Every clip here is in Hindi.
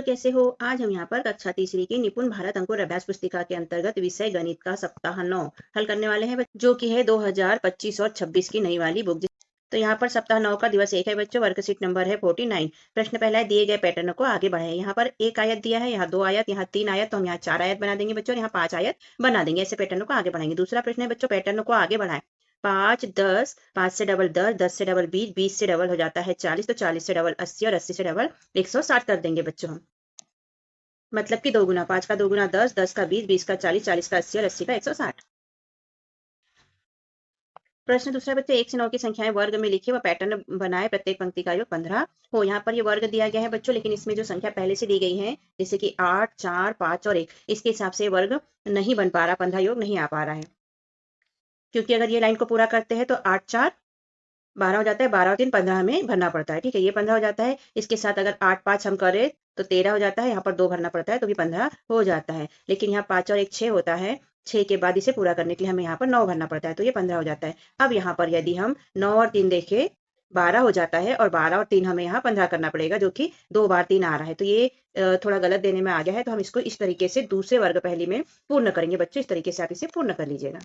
बच्चों कैसे हो? आज हम यहाँ पर कक्षा तीसरी की निपुण भारत अंकुर अभ्यास पुस्तिका के अंतर्गत विषय गणित का सप्ताह 9 हल करने वाले हैं, जो कि है 2025 और 26 की नई वाली बुक। तो यहाँ पर सप्ताह 9 का दिवस 1 है बच्चों। वर्कशीट नंबर है 49। प्रश्न पहला है, दिए गए पैटर्न को आगे बढ़ाएं। यहाँ पर एक आयत दिया है, यहाँ 2 आयत, यहाँ 3 आयत, तो हम यहाँ 4 आयत बना देंगे बच्चों, यहाँ 5 आयत बना देंगे। ऐसे पैटर्न को आगे बढ़ाएंगे। दूसरा प्रश्न है बच्चों, पैटर्न को आगे बढ़ाएं। 5 10, 5 से डबल 10, 10 से डबल 20, 20 से डबल हो जाता है 40, तो 40 से डबल 80 और 80 से डबल 160 कर देंगे बच्चों हम। मतलब कि 2 गुना 5 का 2 गुना 10, 10 का 20, 20 का 40, 40 का 80 और 80 का 160। प्रश्न दूसरा बच्चे, 1 से 9 की संख्याएं वर्ग में लिखिए व पैटर्न बनाए। प्रत्येक पंक्ति का योग 15 हो। यहाँ पर ये वर्ग दिया गया है बच्चों, लेकिन इसमें जो संख्या पहले से दी गई है, जैसे कि 8, 4, 5 और 1, इसके हिसाब से वर्ग नहीं बन पा रहा, 15 योग नहीं आ पा रहा है। क्योंकि अगर ये लाइन को पूरा करते हैं तो 8 4 12 हो जाता है, 12 और 3 15 हमें भरना पड़ता है। ठीक है, ये 15 हो जाता है। इसके साथ अगर 8 5 हम करें तो 13 हो जाता है, यहाँ पर 2 भरना पड़ता है तो भी 15 हो जाता है। लेकिन यहाँ 5 और 1 6 होता है, 6 के बाद इसे पूरा करने के लिए हमें यहाँ पर 9 भरना पड़ता है, तो ये 15 हो जाता है। अब यहाँ पर यदि हम 9 और 3 देखें, 12 हो जाता है, और 12 और 3 हमें यहाँ 15 करना पड़ेगा, जो कि 2 बार 3 आ रहा है। तो ये थोड़ा गलत देने में आ गया है, तो हम इसको इस तरीके से दूसरे वर्ग पहली में पूर्ण करेंगे बच्चों। इस तरीके से आप इसे पूर्ण कर लीजिएगा।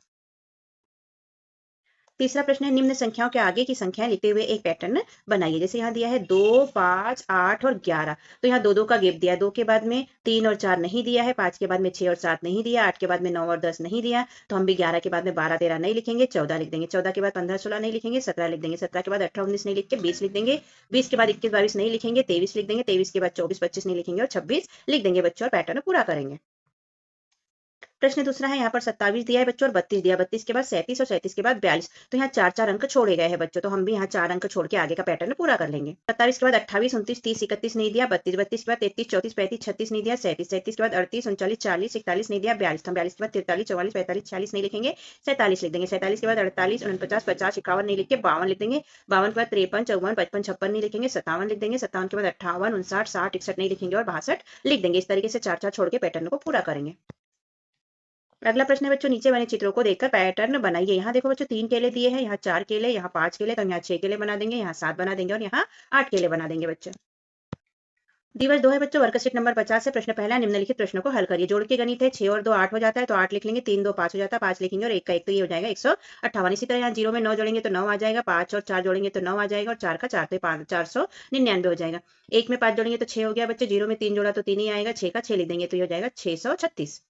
तीसरा प्रश्न है, निम्न संख्याओं के आगे की संख्याएं लिखते हुए एक पैटर्न बनाइए। जैसे यहाँ दिया है 2 5 8 और 11, तो यहाँ 2 2 का गैप दिया है। 2 के बाद में 3 और 4 नहीं दिया है, 5 के बाद में 6 और 7 नहीं दिया, 8 के बाद में 9 और 10 नहीं दिया, तो हम भी 11 के बाद में 12 13 नहीं लिखेंगे, 14 लिख देंगे। 14 के बाद 15 16 नहीं लिखेंगे, 17 लिख देंगे। 17 के बाद 18 19 नहीं लिख के 20 लिख देंगे। 20 के बाद 21 22 नहीं लिखेंगे, 23 लिख देंगे। 23 के बाद 24 25 नहीं लिखेंगे और 26 लिख देंगे बच्चों, और पैटर्न पूरा करेंगे। प्रश्न दूसरा है, यहाँ पर 27 दिया है बच्चों और 32 दिया। 32 के बाद 37 और 37 के बाद 42, तो यहाँ 4 4 अंक छोड़े गए हैं बच्चों, तो हम भी यहाँ 4 अंक छोड़ के आगे का पैटर्न पूरा कर लेंगे। 27 के बाद 28 29 30 31 नहीं दिया। 32 32 के बाद 33 34 35 36 नहीं दिया। 37 37 के बाद 38 39 40 41 नहीं दिया। 42 हम 42 के बाद 43 44 45 46 नहीं लिखेंगे, 47 लिख देंगे। 47 के बाद 48 49 50 51 नहीं लिख के 52 लिख देंगे। 52 के बाद 53 54 55 56 नहीं लिखेंगे, 57 लिख देंगे। 57 के बाद 58 59 60 61 नहीं लिखेंगे और 62 लिख देंगे। इस तरीके से 4 4 छोड़ के पैटर्न को पूरा करेंगे। अगला प्रश्न है बच्चों, नीचे बने चित्रों को देखकर पैटर्न बनाइए। यहाँ देखो बच्चों, 3 केले दिए हैं, यहाँ 4 केले, यहाँ 5 केले, तो हम यहाँ 6 केले बना देंगे, यहाँ 7 बना देंगे और यहाँ 8 केले बना देंगे बच्चों। दिवस 2 है बच्चों। वर्कशीट नंबर 50 से प्रश्न पहला, निम्नलिखित प्रश्नों को हल करिए। जोड़ के गणित है, 6 और 2 8 हो जाता है, तो 8 लिख लेंगे। 3 2 5 हो जाता है, 5 लिखेंगे और 1 का 1, तो ये हो जाएगा 158। इसी तरह यहाँ 0 में 9 जोड़ेंगे तो 9 आ जाएगा, 5 और 4 जोड़ेंगे तो 9 आ जाएगा, और 4 का 4 तो 499 हो जाएगा। 1 में 5 जोड़ेंगे तो 6 हो गया बच्चे। 0 में 3 जोड़ा तो 3 ही आएगा, 6 का 6 लिख देंगे, तो ये हो जाएगा 636।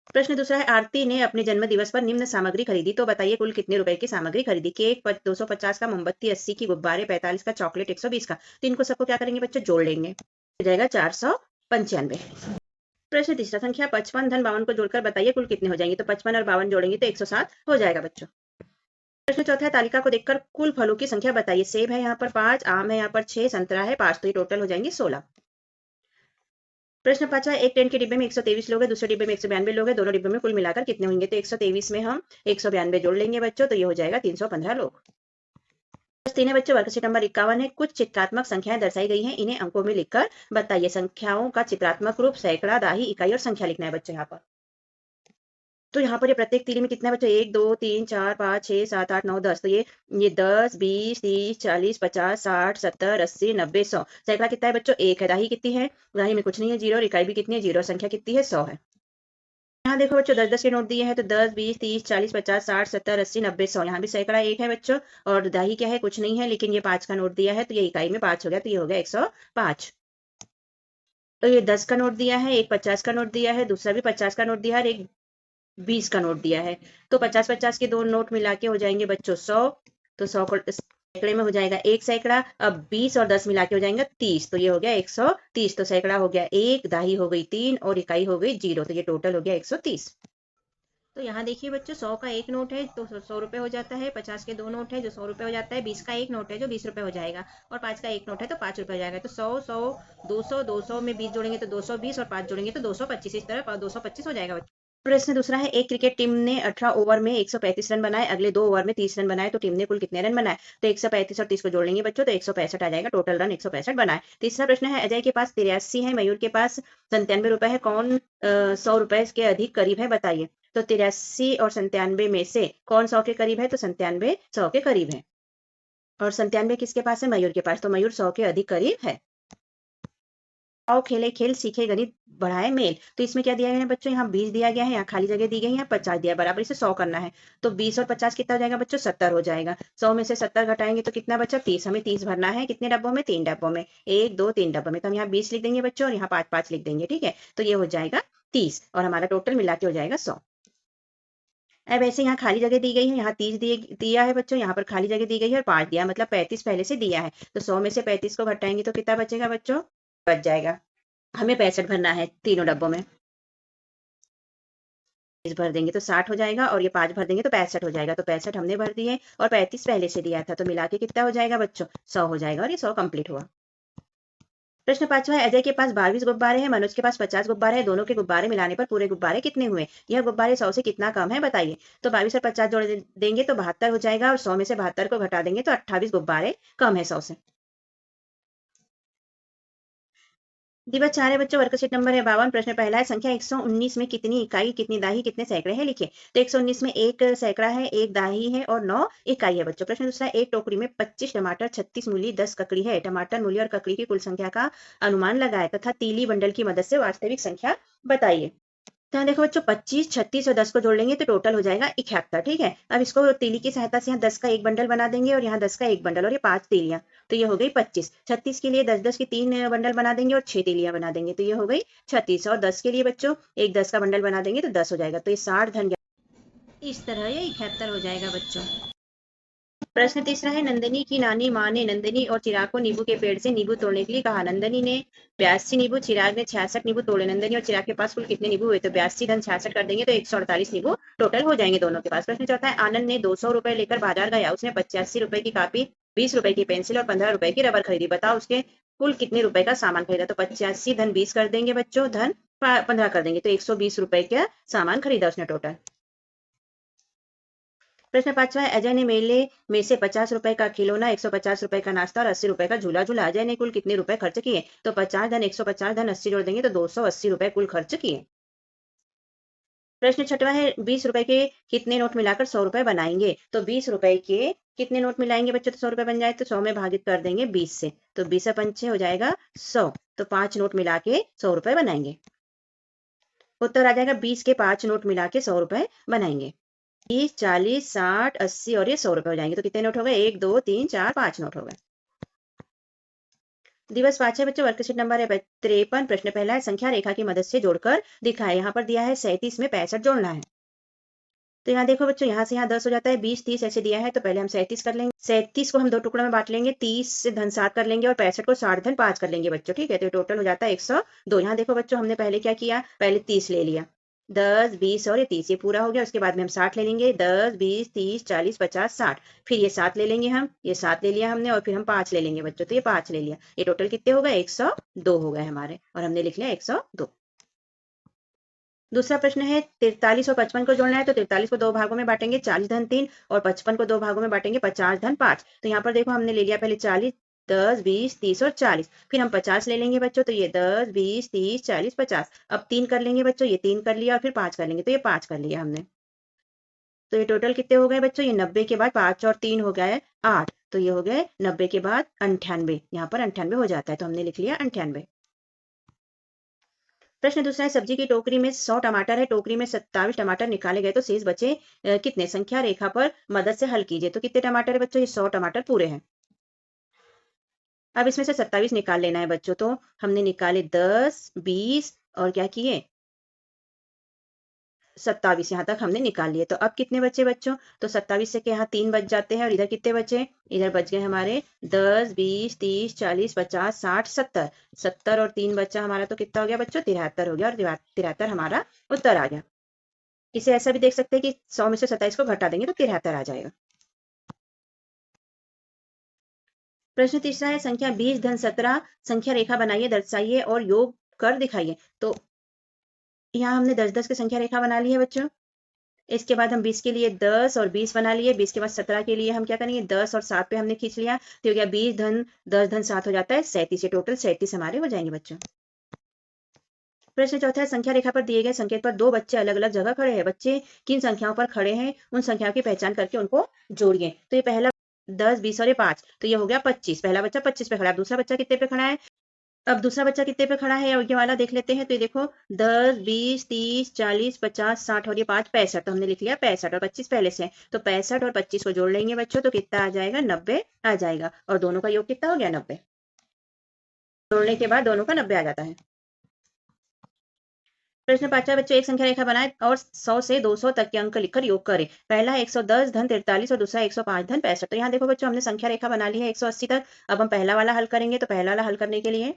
प्रश्न दूसरा है, आरती ने अपने जन्म दिवस पर निम्न सामग्री खरीदी, तो बताइए कुल कितने रुपए की सामग्री खरीदी। केक 250 का, मोमबत्ती 80 की, गुब्बारे 45 का, चॉकलेट 120 का। तो इनको सबको क्या करेंगे बच्चों, जोड़ लेंगे, हो जाएगा 495। प्रश्न तीसरा, संख्या 55 धन 52 को जोड़कर बताइए कुल कितने हो जाएंगे। तो 55 और 52 जोड़ेंगे तो 107 हो जाएगा बच्चों। प्रश्न चौथा है, तालिका को देखकर कुल फलों की संख्या बताइए। सेब है यहाँ पर 5, आम है यहाँ पर 6, संतरा है 5, तो ये टोटल हो जाएंगे 16। प्रश्न पांचवा, एक ट्रेन के डिब्बे में 123 लोग हैं, दूसरे डिब्बे में 192 लोग हैं, दोनों डिब्बे में कुल मिलाकर कितने होंगे। तो 123 में हम 192 जोड़ लेंगे बच्चों, तो ये हो जाएगा 315 लोग। तीन है बच्चों, वर्कशीट नंबर 51 है। कुछ चित्रात्मक संख्याएं दर्शाई गई हैं, इन्हें अंकों में लिखकर बताइए। संख्याओं का चित्रात्मक रूप सैकड़ा, दाही, इकाई और संख्या लिखना है बच्चों यहाँ पर। तो यहाँ पर ये प्रत्येक तीली में कितना है बच्चों, 1 2 3 4 5 6 7 8 9 10, तो ये 10 20 30 40 50 60 70 80 90 100। सैकड़ा कितना है बच्चों, 1 है। दाही कितनी है, दाही में कुछ नहीं है, 0। और इकाई भी कितनी है, 0। संख्या कितनी है, 100 है। यहाँ देखो बच्चों, 10 10 के नोट दिए हैं, तो 10 20 30 40 50 60 70 80 90 100। यहाँ भी सैकड़ा 1 है बच्चों, और दाही क्या है, कुछ नहीं है, लेकिन ये 5 का नोट दिया है, तो ये इकाई में 5 हो गया, तो ये हो गया 105। तो ये 10 का नोट दिया है, एक 50 का नोट दिया है, दूसरा भी 50 का नोट दिया है, और एक 20 का नोट दिया है। तो 50 50 के दो नोट मिला के हो जाएंगे बच्चों 100। तो 100 को सैकड़े में हो जाएगा 1 सैकड़ा। अब 20 और 10 मिला के हो जाएगा 30, तो ये हो गया 130। तो सैकड़ा हो गया 1, दाही हो गई 3 और इकाई हो गई 0, तो ये टोटल हो गया 130। तो यहाँ देखिए बच्चों, 100 का एक नोट है तो 100 रुपये हो जाता है, 50 के दो नोट है जो 100 रुपये हो जाता है, 20 का एक नोट है जो 20 रुपये हो जाएगा, और 5 का एक नोट है तो 5 रुपये हो जाएगा। तो 100 100 200, 200 में 20 जोड़ेंगे तो 220, और 5 जोड़ेंगे तो 225। इस तरह 225 हो जाएगा। प्रश्न दूसरा है, एक क्रिकेट टीम ने 18 ओवर में 135 रन बनाए, अगले 2 ओवर में 30 रन बनाए, तो टीम ने कुल कितने रन बनाए। तो 135 और 30 को जोड़ लेंगे बच्चों, तो 165 आ जाएगा। टोटल रन 165 बनाए। तीसरा प्रश्न है, अजय के पास 83 है, मयूर के पास 97 रुपए है, कौन 100 रुपए के अधिक करीब है, बताइए। तो 83 और 97 में से कौन 100 के करीब है, तो 97 100 के करीब है, और 97 किसके पास है, मयूर के पास, तो मयूर 100 के अधिक करीब है। आओ खेले खेल सीखे गणित बढ़ाए मेल। तो इसमें क्या दिया गया है बच्चों, यहाँ 20 दिया गया है, यहाँ खाली जगह दी गई है, यहाँ 50 दिया, बराबर इसे 100 करना है। तो 20 और 50 कितना हो जाएगा बच्चों, 70 हो जाएगा। 100 में से 70 घटाएंगे तो कितना बचा, 30। हमें 30 भरना है, कितने डब्बों में, 3 डब्बों में, 1 2 3 डब्बों में। तो हम यहाँ 20 लिख देंगे बच्चों और यहाँ 5 5 लिख देंगे, ठीक है। तो ये हो जाएगा 30 और हमारा टोटल मिला के हो जाएगा 100। अब ऐसे यहाँ खाली जगह दी गई है, यहाँ 30 दिया है बच्चों, यहाँ पर खाली जगह दी गई है और 5 दिया, मतलब 35 पहले से दिया है। तो 100 में से 35 को घटाएंगे तो कितना बचेगा बच्चों, बच जाएगा। हमें 65 भरना है तीनों डब्बों में। 20 भर देंगे तो 60 हो जाएगा और ये 5 भर देंगे तो 65 हो जाएगा। तो 65 हमने भर दिए और 35 पहले से दिया था, तो मिला के कितना हो जाएगा बच्चों, 100 हो जाएगा और ये 100 कंप्लीट हुआ। प्रश्न 5वां है, अजय के पास 22 गुब्बारे हैं, मनोज के पास 50 गुब्बारे हैं, दोनों के गुब्बारे मिलाने पर पूरे गुब्बारे कितने हुए। यह गुब्बारे 100 से कितना कम है बताइए। तो 22 और 50 जोड़ देंगे तो 72 हो जाएगा और 100 में से 72 को घटा देंगे तो 28 गुब्बारे कम है 100 से। दिवस 4 है बच्चों, वर्कशीट नंबर है 52। प्रश्न पहला है, संख्या 119 में कितनी इकाई, कितनी दाही, कितने सैकड़े हैं, लिखिए। तो 119 में एक सैकड़ा है, एक दाही है और 9 इकाई है बच्चों। प्रश्न दूसरा, एक टोकरी में 25 टमाटर, 36 मूली, 10 ककड़ी है। टमाटर, मूली और ककड़ी की कुल संख्या का अनुमान लगाए तथा तीली बंडल की मदद से वास्तविक संख्या बताइए। तो यहाँ देखो बच्चों, 25, 36 और 10 को जोड़ लेंगे तो टोटल हो जाएगा 71, ठीक है। अब इसको तीली की सहायता से यहाँ 10 का एक बंडल बना देंगे और यहाँ 10 का एक बंडल और ये 5 तीलियां, तो ये हो गई 25। 36 के लिए 10 10 की 3 बंडल बना देंगे और 6 तीलियां बना देंगे, तो ये हो गई 36। और 10 के लिए बच्चों एक 10 का बंडल बना देंगे तो 10 हो जाएगा, तो ये 60 धन, इस तरह ये 71 हो जाएगा बच्चों। प्रश्न तीसरा है, नंदिनी की नानी माँ ने नंदिनी और चिराग को नींबू के पेड़ से नींबू तोड़ने के लिए कहा। नंदिनी ने 82 नींबू, चिराग ने 66 नींबू तोड़े। नंदिनी और चिराग के पास कुल कितने नींबू हुए। तो 82 धन 66 कर देंगे तो 148 नींबू टोटल हो जाएंगे दोनों के पास। प्रश्न चौथा है, आनंद ने 200 रुपए लेकर बाजार गया। उसने 85 रुपए की कापी, 20 रुपए की पेंसिल और 15 रुपए की रबर खरीदी। बताओ उसके कुल कितने रुपए का सामान खरीदा। तो 85 धन 20 कर देंगे बच्चों, धन 15 कर देंगे, तो 120 रुपए का सामान खरीदा उसने टोटल। प्रश्न 5वां है, अजय ने मेले में से 50 रुपए का खिलौना, 150 रुपए का नाश्ता और 80 रुपए का झूला झूला। अजय ने कुल कितने रुपए खर्च किए। तो 50 धन 150 धन 80 जोड़ देंगे तो 280 रुपए कुल खर्च किए। प्रश्न 6वां है, 20 रुपए के कितने नोट मिलाकर 100 रुपए बनाएंगे। तो 20 रुपए के कितने नोट मिलाएंगे बच्चों तो 100 रुपए बन जाए। तो 100 में भागित कर देंगे 20 से, तो 20 से 5 हो जाएगा 100, तो 5 नोट मिला के 100 रुपए बनाएंगे। उत्तर आ जाएगा 20 के 5 नोट मिला के 100 रुपए बनाएंगे। 30, 40, 60, 80 और ये 100 रुपए हो जाएंगे। तो कितने नोट हो गए, 1 2 3 4 5 नोट हो गए। दिवस 5 है बच्चों, वर्कशीट नंबर है 53। प्रश्न पहला है, संख्या रेखा की मदद से जोड़कर दिखाए। यहाँ पर दिया है 37 में 65 जोड़ना है। तो यहाँ देखो बच्चों, यहाँ से यहाँ 10 हो जाता है, 20 30 ऐसे दिया है, तो पहले हम 37 कर लेंगे। 37 को हम 2 टुकड़ों में बांट लेंगे, 30 से धन 7 कर लेंगे और 65 को 60 धन 5 कर लेंगे बच्चों, ठीक है। तो टोटल हो जाता है 102। यहाँ देखो बच्चों, हमने पहले क्या किया, पहले 30 ले लिया, 10 20 और ये 30, ये पूरा हो गया। उसके बाद में हम 60 ले लेंगे, 10 20 30 40 50 60, फिर ये 7 ले लेंगे हम, ये 7 ले लिया हमने और फिर हम 5 ले लेंगे बच्चों, तो ये 5 ले लिया। ये टोटल कितने हो गए, 102 हो गए हमारे, और हमने लिख लिया 102। दूसरा प्रश्न है, 43 और 55 को जोड़ना है। तो 43 को 2 भागों में बांटेंगे, 40 धन 3 और 55 को 2 भागों में बांटेंगे, 50 धन 5। तो यहाँ पर देखो हमने ले लिया पहले 40, 10 20 30 और 40, फिर हम 50 ले लेंगे बच्चों, तो ये 10 20 30 40 50। अब 3 कर लेंगे बच्चों, ये 3 कर लिया और फिर 5 कर लेंगे, तो ये 5 कर लिया हमने। तो ये टोटल कितने हो गए बच्चों, ये 90 के बाद 5 और 3 हो गए 8, तो ये हो गए 90 के बाद 98। यहाँ पर 98 हो जाता है, तो हमने लिख लिया 98। प्रश्न दूसरा है, सब्जी की टोकरी में 100 टमाटर है, टोकरी में 27 टमाटर निकाले गए, तो शेष बचे कितने। संख्या रेखा पर मदद से हल कीजिए। तो कितने टमाटर है बच्चों, ये 100 टमाटर पूरे हैं। अब इसमें से 27 निकाल लेना है बच्चों, तो हमने निकाले 10 20 और क्या किए 27, यहाँ तक हमने निकाल लिए। तो अब कितने बचे बच्चों, तो 27 से के यहाँ 3 बच जाते हैं और इधर कितने बचे, इधर बच गए हमारे 10 20 30 40 50 60 70, 70 और 3 बच्चा हमारा, तो कितना हो गया बच्चों, 73 हो गया, और 73 हमारा उत्तर आ गया। इसे ऐसा भी देख सकते हैं कि 100 में से 27 को घटा देंगे तो 73 आ जाएगा। प्रश्न तीसरा है, संख्या 20 धन 17 संख्या रेखा बनाइए, दर्शाइए और योग कर दिखाइए। तो यहाँ हमने 10 10 की संख्या रेखा बना ली है बच्चों। इसके बाद हम 20 के लिए 10 और 20 बना लिए, 20 के बाद 17 के लिए हम क्या करेंगे, 10 और 7 पे हमने खींच लिया, तो हो गया 20 धन 10 धन 7 हो जाता है 37। टोटल 37 हमारे हो जाएंगे बच्चों। प्रश्न चौथा है, संख्या रेखा पर दिए गए संकेत पर 2 बच्चे अलग अलग जगह खड़े हैं। बच्चे किन संख्याओं पर खड़े हैं, उन संख्याओं की पहचान करके उनको जोड़िए। तो ये पहला 10 20 और ये 5, तो ये हो गया 25, पहला बच्चा 25 पे खड़ा है। दूसरा बच्चा कितने पे खड़ा है, अब दूसरा बच्चा कितने पे खड़ा है ये वाला देख लेते हैं। तो ये देखो 10, 20, 30, 40, 50, 60 और ये 5 65। तो हमने लिख लिया 65 और 25 पहले से है। तो 65 और 25 को जोड़ लेंगे बच्चों तो कितना आ जाएगा 90 आ जाएगा। और दोनों का योग कितना हो गया 90। जोड़ने के बाद दोनों का 90 आ जाता है। प्रश्न 5 बच्चों एक संख्या रेखा बनाए और 100 से 200 तक के अंक लिखकर योग करें। पहला 110 धन 43 और दूसरा 105 धन 65। तो यहाँ देखो बच्चों हमने संख्या रेखा बना ली है 180 तक। अब हम पहला वाला हल करेंगे। तो पहला वाला हल करने के लिए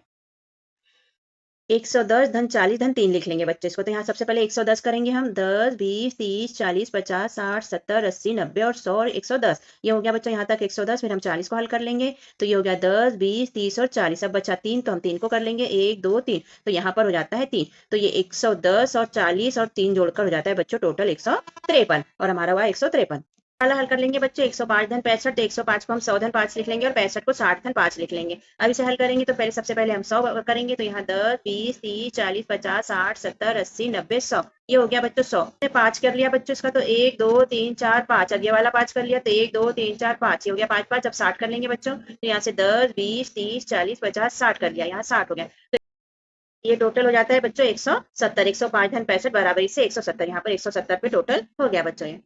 110 धन 40 धन 3 लिख लेंगे बच्चे इसको। तो यहाँ सबसे पहले 110 करेंगे हम 10, 20, 30, 40, 50, 60, 70, 80, 90 और 100 और 110। ये हो गया बच्चों यहाँ तक 110। फिर हम 40 को हल कर लेंगे। तो ये हो गया 10, 20, 30 और 40। अब बचा 3 तो हम 3 को कर लेंगे 1, 2, 3। तो यहाँ पर हो जाता है 3। तो ये 110 और 40 और 3 जोड़कर हो जाता है बच्चों टोटल 153 और हमारा हुआ 153। वाला हल कर लेंगे बच्चों 105 धन 65। तो 105 को हम 100 धन 5 लिख लेंगे और 65 को 60 धन 5 लिख लेंगे। अब इसे हल करेंगे तो पहले सबसे पहले हम 100 करेंगे। तो यहाँ 10, 20, 30, 40, 50, 60, 70, 80, 90, 100। ये हो गया बच्चों 100। 5 कर लिया बच्चों इसका। तो 1, 2, 3, 4, 5। अब ये वाला 5 कर लिया। तो 1, 2, 3, 4, 5। ये हो गया 5 5। अब 60 कर लेंगे बच्चों। तो यहाँ से 10, 20, 30, 40, 50, 60 कर लिया। यहाँ 60 हो गया। तो ये टोटल हो जाता है बच्चों 170। 105 धन 65 बराबर से 170। यहाँ पर 170 पे टोटल हो गया बच्चों ये।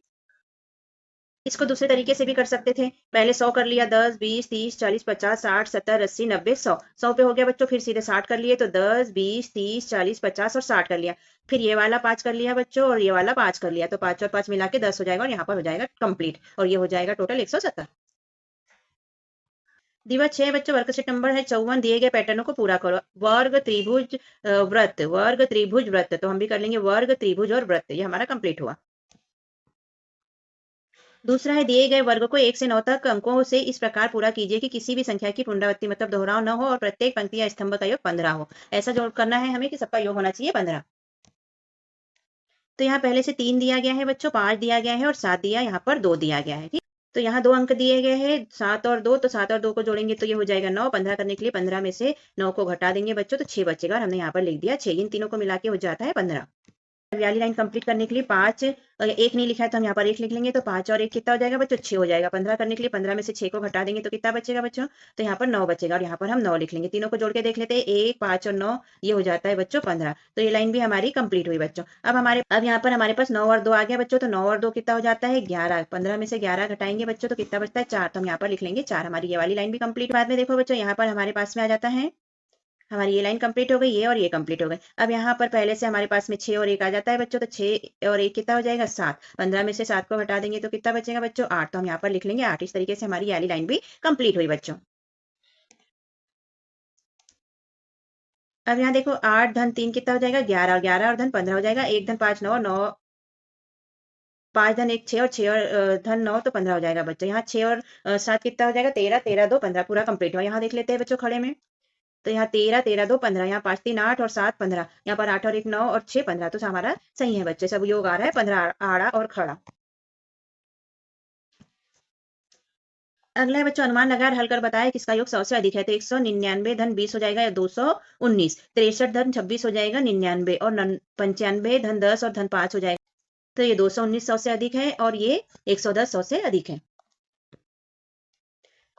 इसको दूसरे तरीके से भी कर सकते थे। पहले 100 कर लिया 10, 20, 30, 40, 50, 60, 70, 80, 90, 100। 100 पे हो गया बच्चों। फिर सीधे 60 कर लिए। तो 10, 20, 30, 40, 50 और 60 कर लिया। फिर ये वाला 5 कर लिया बच्चों और ये वाला 5 कर लिया। तो 5 और 5 मिला के 10 हो जाएगा और यहाँ पर हो जाएगा कंप्लीट। और ये हो जाएगा टोटल 170। दिवस 6 बच्चों वर्ग शीट नंबर है 54। दिए गए पैटर्नों को पूरा करो। वर्ग त्रिभुज वृत्त, वर्ग त्रिभुज वृत्त। तो हम भी कर लेंगे वर्ग त्रिभुज और वृत्त। ये हमारा कंप्लीट हुआ। दूसरा है दिए गए वर्ग को 1 से 9 तक अंकों से इस प्रकार पूरा कीजिए कि किसी भी संख्या की पुनरावृत्ति मतलब दोहराव न हो और प्रत्येक पंक्ति या स्तंभ का योग 15 हो। ऐसा जो करना है हमें कि सबका योग होना चाहिए 15। तो यहाँ पहले से 3 दिया गया है बच्चों, 5 दिया गया है और 7 दिया, यहाँ पर 2 दिया गया है। ठीक। तो यहाँ 2 अंक दिए गए हैं 7 और 2। तो 7 और 2 को जोड़ेंगे तो ये हो जाएगा 9। 15 करने के लिए 15 में से 9 को घटा देंगे बच्चों तो 6 बचेगा और हमने यहाँ पर लिख दिया 6। इन तीनों को मिला के हो जाता है 15। वाली लाइन कंप्लीट करने के लिए 5 1 नहीं लिखा है तो हम यहाँ पर 1 लिख लेंगे। तो 5 और 1 कितना हो जाएगा बच्चों 6 हो जाएगा। 15 करने के लिए 15 में से 6 को घटा देंगे तो कितना बचेगा बच्चों। तो यहाँ पर 9 बचेगा और यहाँ पर हम 9 लिख लेंगे। तीनों को जोड़ के देख लेते हैं 1, 5 और 9। ये हो जाता है बच्चों 15। तो ये लाइन भी हमारी कंप्लीट हुई बच्चों। अब यहाँ पर हमारे पास 9 और 2 आ गया बच्चों। तो 9 और 2 कितना हो जाता है 11। 15 में से 11 घटाएंगे बच्चों तो कितना बचता है 4। तो हम यहाँ पर लिख लेंगे 4। हमारी ये वाली लाइन भी कंप्लीट। बाद में देखो बच्चों यहाँ पर हमारे पास में आ जाता है हमारी ये लाइन कंप्लीट हो गई ये और ये कंप्लीट हो गई। अब यहाँ पर पहले से हमारे पास में 6 और 1 आ जाता है बच्चों। तो 6 और 1 कितना हो जाएगा 7। 15 में से 7 को हटा देंगे तो कितना बचेगा बच्चों 8। तो हम यहाँ पर लिख लेंगे 8। इस तरीके से हमारी ये वाली लाइन भी कंप्लीट हुई बच्चों। अब यहाँ देखो 8 धन 3 कितना हो जाएगा 11 और 11 और धन 15 हो जाएगा। 1 धन 5 9 9 5 धन 1 6 और 6 और धन 9 तो 15 हो जाएगा बच्चों। यहाँ 6 और 7 कितना हो जाएगा 13 13 2 15 पूरा कंप्लीट हुआ। यहाँ देख लेते हैं बच्चों खड़े में। तो यहाँ 13 13 2 15। यहाँ 5 3 8 और 7 15। यहाँ पर 8 और 1 9 और 6 15। तो हमारा सही है बच्चे सब योग आ रहा है 15 आड़ा और खड़ा। अगला है बच्चों अनुमान लगाकर हल कर बताया किसका योग 100 से अधिक है। तो 199 धन 20 हो जाएगा या 219। 63 धन 26 हो जाएगा 99 और 95 धन 10 और धन 5 हो जाएगा। तो ये 219 100 से अधिक है और ये 110 100 से अधिक है।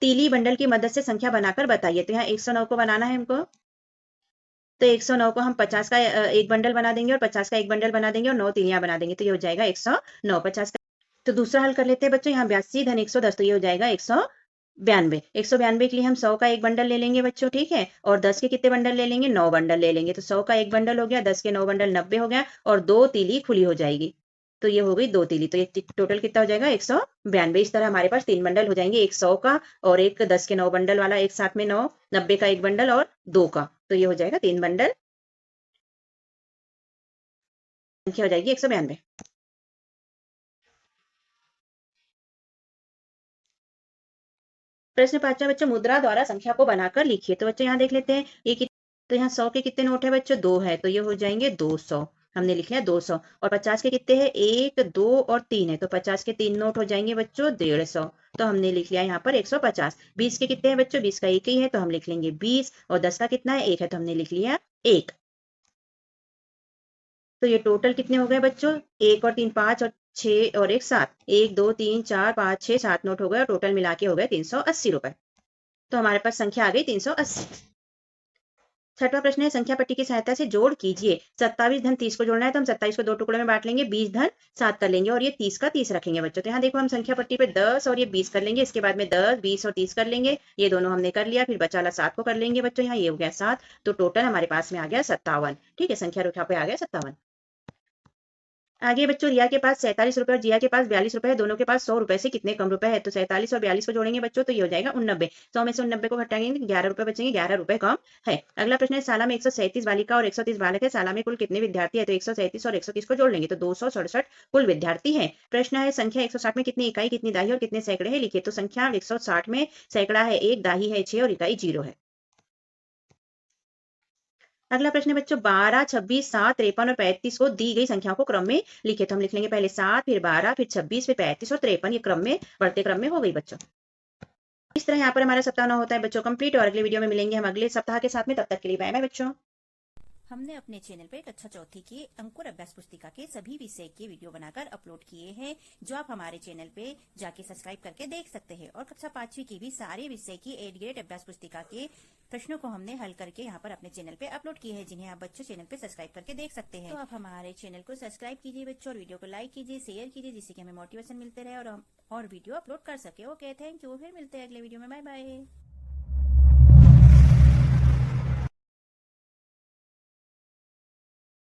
तीली बंडल की मदद से संख्या बनाकर बताइए। तो यहाँ 109 को बनाना है हमको। तो 109 को हम 50 का एक बंडल बना देंगे और 50 का एक बंडल बना देंगे और 9 तीलियां बना देंगे। तो ये हो जाएगा 109। 50 का तो दूसरा हल कर लेते हैं बच्चों। यहाँ 82 धन 110। तो ये हो जाएगा 192। 192 के लिए हम 100 का एक बंडल ले लेंगे बच्चों। ठीक है। और 10 के कितने बंडल ले लेंगे 9 बंडल ले लेंगे। तो 100 का एक बंडल हो गया 10 के 9 बंडल 90 हो गया और 2 तीली खुली हो जाएगी। तो ये हो गई 2 तीली। तो ये टोटल कितना हो जाएगा 192। इस तरह हमारे पास 3 बंडल हो जाएंगे। एक 100 का और एक 10 के 9 बंडल वाला एक साथ में 9 90 का एक बंडल और 2 का। तो ये हो जाएगा 3 बंडल। संख्या हो जाएगी 192। प्रश्न 5 बच्चों मुद्रा द्वारा संख्या को बनाकर लिखिए। तो बच्चों यहाँ देख लेते हैं तो यहाँ 100 के कितने नोट है बच्चों 2 है। तो ये हो जाएंगे 200। हमने लिख लिया 200। और 50 के कितने हैं 1 2 और 3 है। तो 50 के 3 नोट हो जाएंगे बच्चों 150। तो हमने लिख लिया यहाँ पर 150। 20 के कितने हैं बच्चों 20 का एक ही है तो हम लिख लेंगे 20। और 10 का कितना है 1 है तो हमने लिख लिया 1। तो ये टोटल कितने हो गए बच्चों 1 और 3 5 और 6 और 1 7। 1 2 3 4 5 6 7 नोट हो गए और टोटल मिला के हो गए 380 रुपए। तो हमारे पास संख्या आ गई 380। छठवां प्रश्न है संख्या पट्टी की सहायता से जोड़ कीजिए। 27 धन 30 को जोड़ना है तो हम 27 को 2 टुकड़ों में बांट लेंगे, 20 धन 7 कर लेंगे और ये 30 का 30 रखेंगे बच्चों। तो यहाँ देखो हम संख्या पट्टी पे 10 और ये 20 कर लेंगे, इसके बाद में 10, 20 और 30 कर लेंगे, ये दोनों हमने कर लिया, फिर बचा वाला 7 को कर लेंगे बच्चों, यहाँ ये हो गया 7, तो टोटल हमारे पास में आ गया 57। ठीक है, संख्या रेखा पे आ गया 57। आगे बच्चों रिया के पास 47 रुपए और जिया के पास 42 रुपए है, दोनों के पास 100 रुपए से कितने कम रुपए है? तो 47 और 42 को जोड़ेंगे बच्चों तो ये हो जाएगा 89। 100 में से 89 को घटाएंगे 11 रुपए बचेंगे, 11 रुपए कम है। अगला प्रश्न है साला में 137 बालिका और 130 बालक है, साला में कुल कितने विद्यार्थी है? तो 137 और 130 को जोड़ लेंगे तो 267 कुल विद्यार्थी है। प्रश्न है संख्या 160 में कितनी इकाई, कितनी दाही और कितने सैकड़े है? लिखिए। तो संख्या 160 में सैकड़ा है 1, दाही है 6 और इकाई 0 है। अगला प्रश्न है बच्चों 12, 26, 7, 53 और 35 को दी गई संख्याओं को क्रम में लिखे। तो हम लिख लेंगे पहले 7, फिर 12, फिर 26, फिर 35 और 53, ये क्रम में बढ़ते क्रम में हो गई बच्चों। इस तरह यहाँ पर हमारा सप्ताह 9 होता है बच्चों कंप्लीट, और अगले वीडियो में मिलेंगे हम अगले सप्ताह के साथ में। तब तक के लिए बाय बाय बच्चों। हमने अपने चैनल पर कक्षा चौथी की अंकुर अभ्यास पुस्तिका के सभी विषय के वीडियो बनाकर अपलोड किए हैं, जो आप हमारे चैनल पे जाके सब्सक्राइब करके देख सकते हैं। और कक्षा 5वीं की भी सारे विषय की 8 ग्रेड अभ्यास पुस्तिका के प्रश्नों को हमने हल करके यहाँ पर अपने चैनल पे अपलोड किए हैं, जिन्हें आप बच्चों चैनल पे सब्सक्राइब करके देख सकते हैं। तो आप हमारे चैनल को सब्सक्राइब कीजिए बच्चों, और वीडियो को लाइक कीजिए, शेयर कीजिए, जिससे कि हमें मोटिवेशन मिलते रहे और हम और वीडियो अपलोड कर सके। Okay, thank you. फिर मिलते हैं अगले वीडियो में। Bye bye.